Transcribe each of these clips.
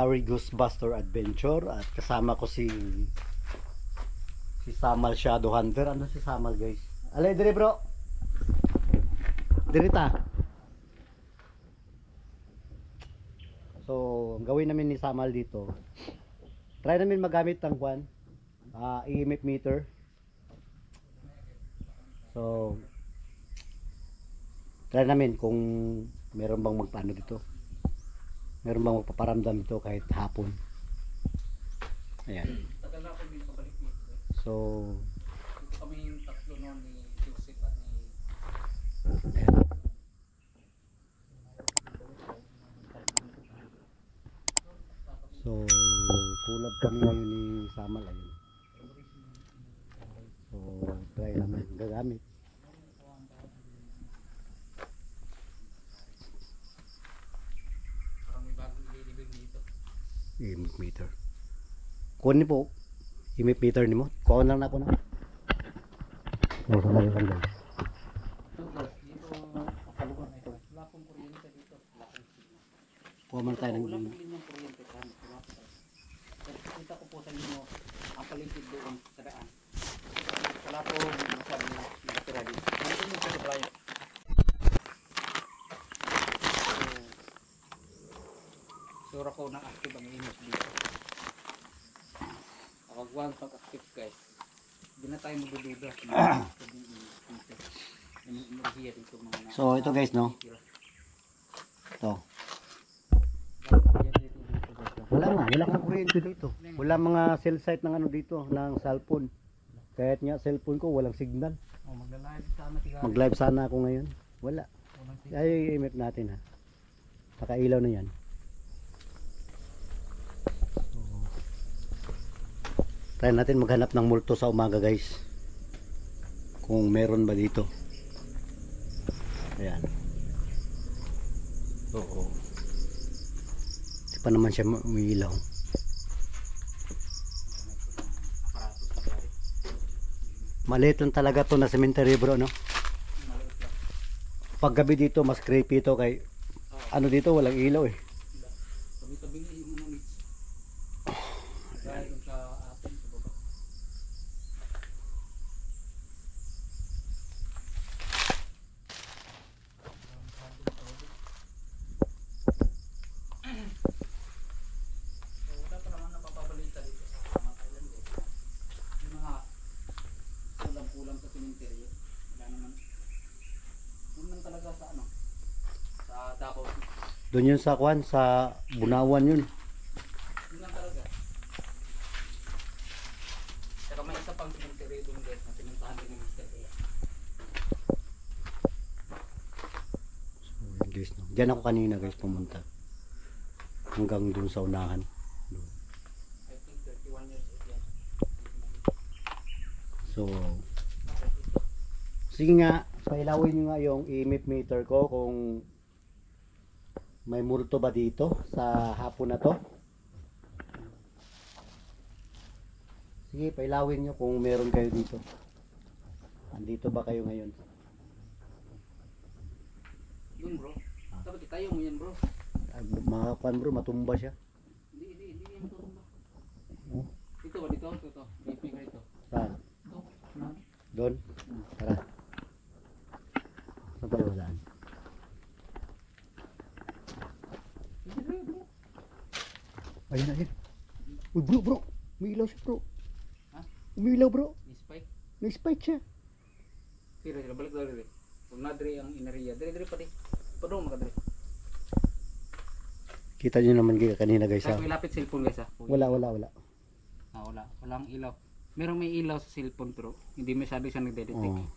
Harry Ghostbuster Adventure at kasama ko si Samal Shadow Hunter. Ano si Samal, guys? Alay dire bro. Dirita. So, ang gawin namin ni Samal dito, try namin magamit ng EMF meter. So, try namin kung meron bang magpaano dito. Meron bang magpaparamdam dito kahit hapon. Ayan. So, dito kami yung tatlo noon ni Joseph at ni ayan. So, kulab kami ngayon ni Samal. Ayun. So, try naman gagamit. parang may bagong ililibig dito. EMF meter. Kunin po. EMF meter ni mo. Kuha lang na ako na. Oh, sandali, sandali. Dito, kapaluan ito. Wala pong kuryente dito. Wala pong signal. Kuha man tayo Wala ng pong linyang kuryente. Wala po. Kita ko po sa inyo ang paligid doon sa daan. Wala po masyadong nakatira dito. Ano po yung supply? Sura ko na active ang image dito. Kapag once pag-active guys, hindi na tayo magdududa. Enerhiya dito mga So, ito guys, no? Ito. Wala nga kuryente dito. Wala mga cell site ng ano dito, ng cellphone. Kahit nga cellphone ko, walang signal. Oh, magla-live sana siguro. Mag-live sana ako ngayon. Wala. Walang signal. Ay, i-emit natin ha. Pakailaw na yan. So, try natin maghanap ng multo sa umaga guys. Kung meron ba dito. Ayan. Oo. Di pa naman siya umiilaw. Maliit lang talaga to na cemetery bro, no? Maliit lang. Pag gabi dito mas creepy to kay ano dito walang ilaw eh. Tabi-tabi mo na mix. Dahil sa atin sa baba. So, wala pa naman napapabalita dito sa mga island eh. Yung mga kulang-kulang sa simenteryo. Wala naman. Yun lang talaga sa ano. Sa Davao. Doon yun sa sa Bunawan yun. Yun lang talaga. Saka may isa pang simenteryo doon guys na pinuntahan din ng Mr. Kaya. So, yun guys, no. Diyan ako kanina guys pumunta. Hanggang dun sa unahan. Doon. I think 31 years old yan. So, sige nga, pailawin nyo nga yung EMF meter ko kung may multo ba dito sa hapon na to. Sige, pailawin nyo kung meron kayo dito. Andito ba kayo ngayon? Yun bro. Dapat itayo mo yan bro. Mga kwan bro, matumba siya. Hindi yan matulong ba? Oh, Dito ba? Dito. Ipin ka dito. saan? Ito. Na. Doon? Tara. Saan tayo saan? Hindi bro. Ayun, ayun. Uy bro, umiilaw siya bro. Ha? Umiilaw bro. Spike. May spike siya. Sira balik daw dito. Kung nadri ang inariya. Dali pati. Padong makadali. Kita nyo naman kanina guys ha. Kahit may lapit cellphone guys ha. Wala. Ah, wala. Walang ilaw. Merong may ilaw sa cellphone pero hindi masyado siya nagde-detect. Oh.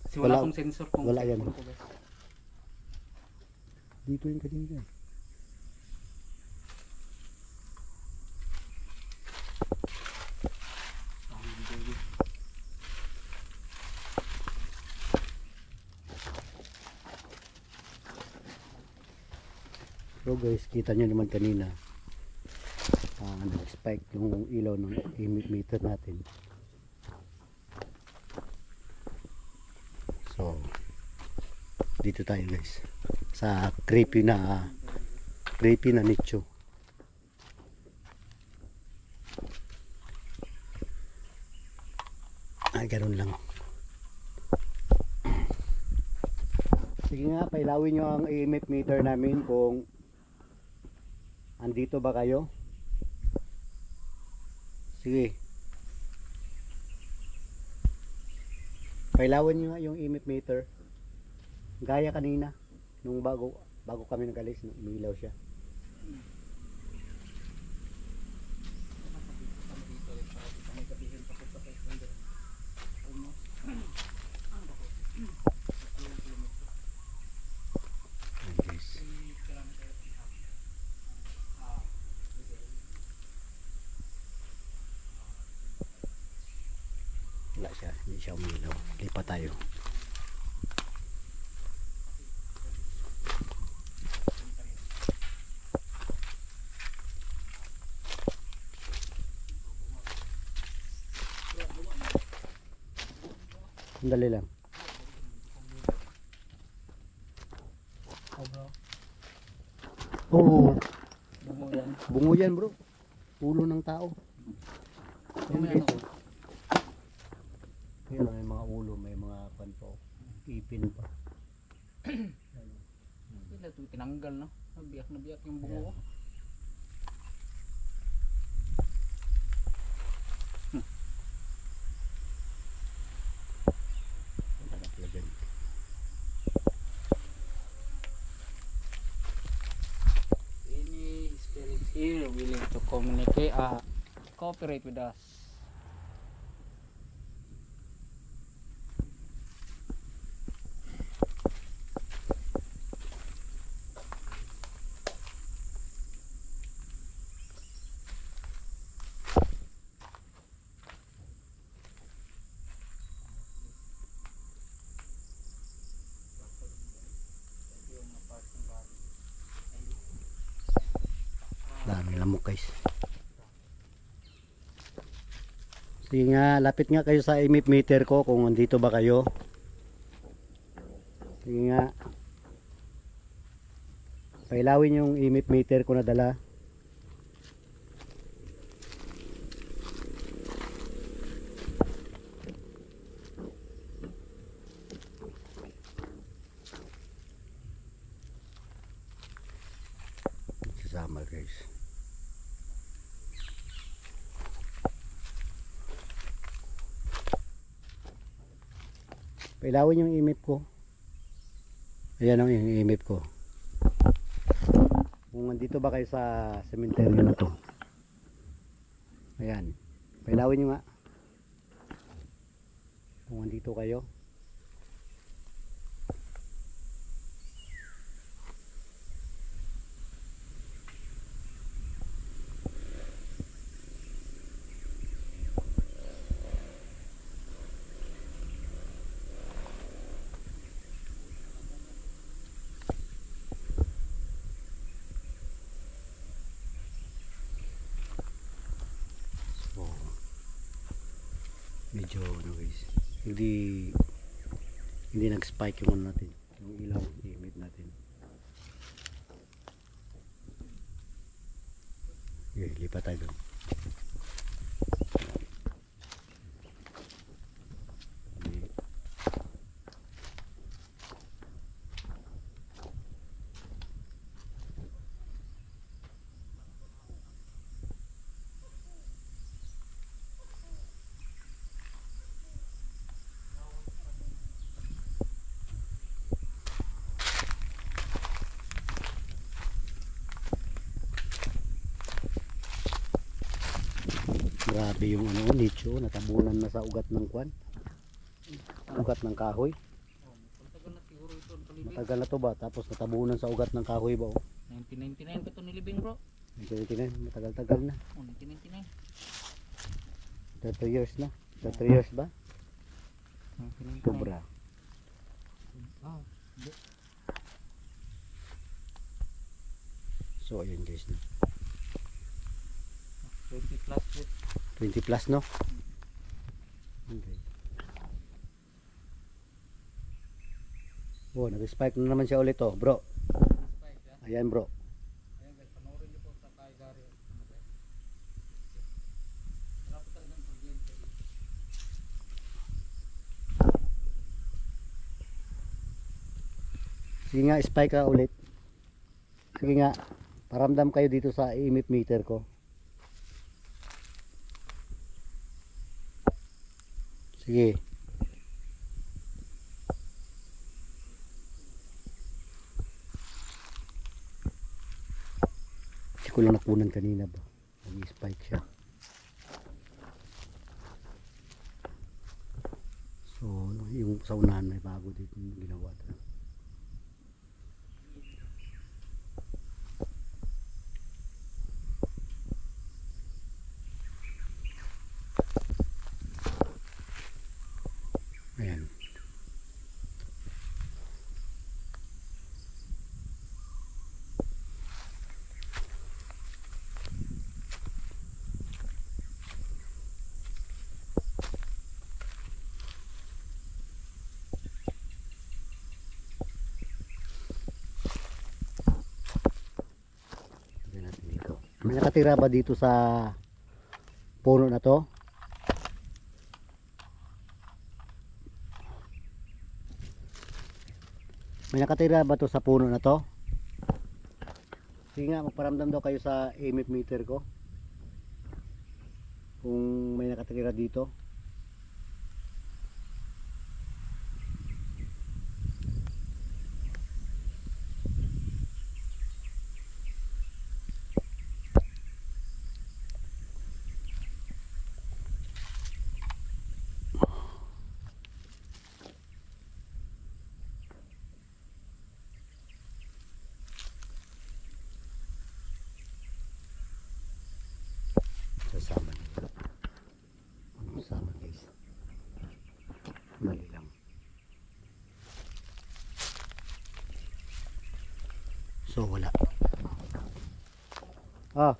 Kasi wala Wala- akong sensor kung wala yan. cellphone ko guys. Dito yung kanina. So guys, kita nyo naman kanina. Nag-spike yung ilaw ng EMF meter natin. So, dito tayo guys. Sa creepy na nicho. Ay, ganun lang. Sige nga, pailawin nyo ang EMF meter namin kung andito ba kayo. Sige. Pailawin nyo nga yung EMF meter. Gaya kanina, nung bago kami nag-alis, umilaw siya. Ayan, guys. Wala siya, hindi siya umilaw. Lipat tayo. Sandali lang. Oo. Bungo yan. Bungo yan, bro. Ulo ng tao. Yan, guys. Yan, may mga ulo, may mga panto. Ipin pa. Sila ito tinanggal, no? Nabiyak na biyak yung bungo. Wala pala dyan. Any spirits here willing to communicate, cooperate with us. Daming lamok, guys. Sige nga, lapit nga kayo sa EMF meter ko kung andito ba kayo. Sige nga. Pailawin yung EMF meter ko na dala. Sasama, guys. Pailawin yung EMF ko. Ayan ang EMF ko. Kung andito ba kayo sa cemetery na to. Ayan. Pailawin nyo nga. Kung andito kayo. Medyo ano, guys, hindi nag-spike yung ano natin, yung ilaw image natin. Okay, lipat tayo doon. Grabe yung ano, nicho, natabunan na sa ugat ng kwan. Ugat ng kahoy. Matagal na siguro ito ang kalibing. Matagal na to ba? Tapos natabunan sa ugat ng kahoy ba? Oh. 1999 pa ito nilibing, bro. 1999, matagal-tagal na. 1999. 30 years na. 30 years ba? 1999. Sobra. Ah, So ayun, guys. 20 plus with 20 plus, no? Okay. Oh, nag-spike na naman siya ulit, oh, bro. spike, ya. Ayan, bro. Ayan guys, panoorin niyo po sa kay Gary. Wala po talagang kuryente. Sige nga, spike ka ulit. Sige nga, paramdam kayo dito sa EMF meter ko. Sige. Hindi ko lang napunan kanina ba. Nag-spike siya. So, yung sa unahan may bago dito yung ginawa doon. Ayan. Tignan natin dito. May nakatira ba dito sa puno na to? May nakatira ba to sa puno na to? Sige nga, magparamdam daw kayo sa EMF meter ko. Kung may nakatira dito. Sasama nito. Anong sama guys? Mali lang. So wala. Ah.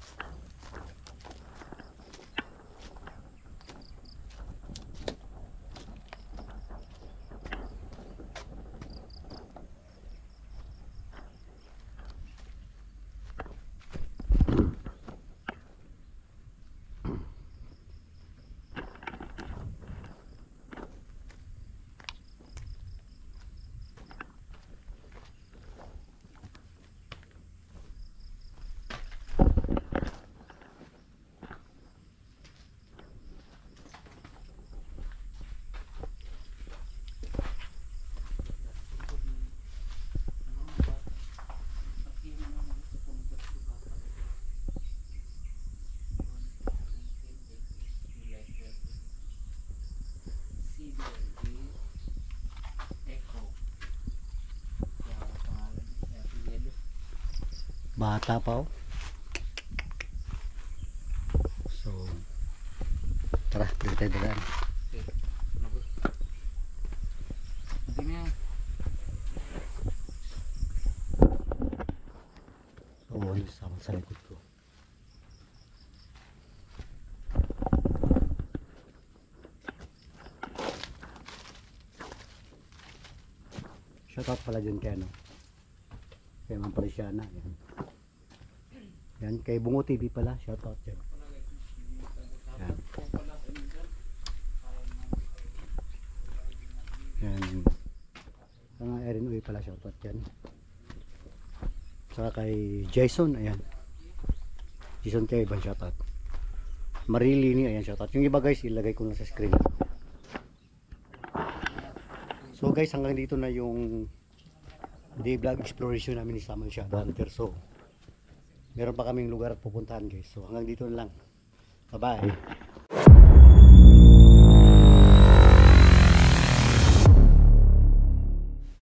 Bata pa oh. So tara, dito tayo dalaan. So yun sa likod ko. Shoutout pala dyan kay ano, kay Ma'am Parisiana. Yan, kay Bungo TV pala, shoutout dyan. Yan. Yan. Ang Erin Uy pala, shoutout dyan. Saka kay Jason, ayan. Jason kay Iban, shoutout. Marilini, ayan, shoutout. Yung iba guys, ilagay ko na sa screen. So guys, hanggang dito na yung day vlog exploration namin ni Samuel Shadow Hunter. So, meron pa kaming lugar at pupuntahan guys. So hanggang dito na lang. Bye bye.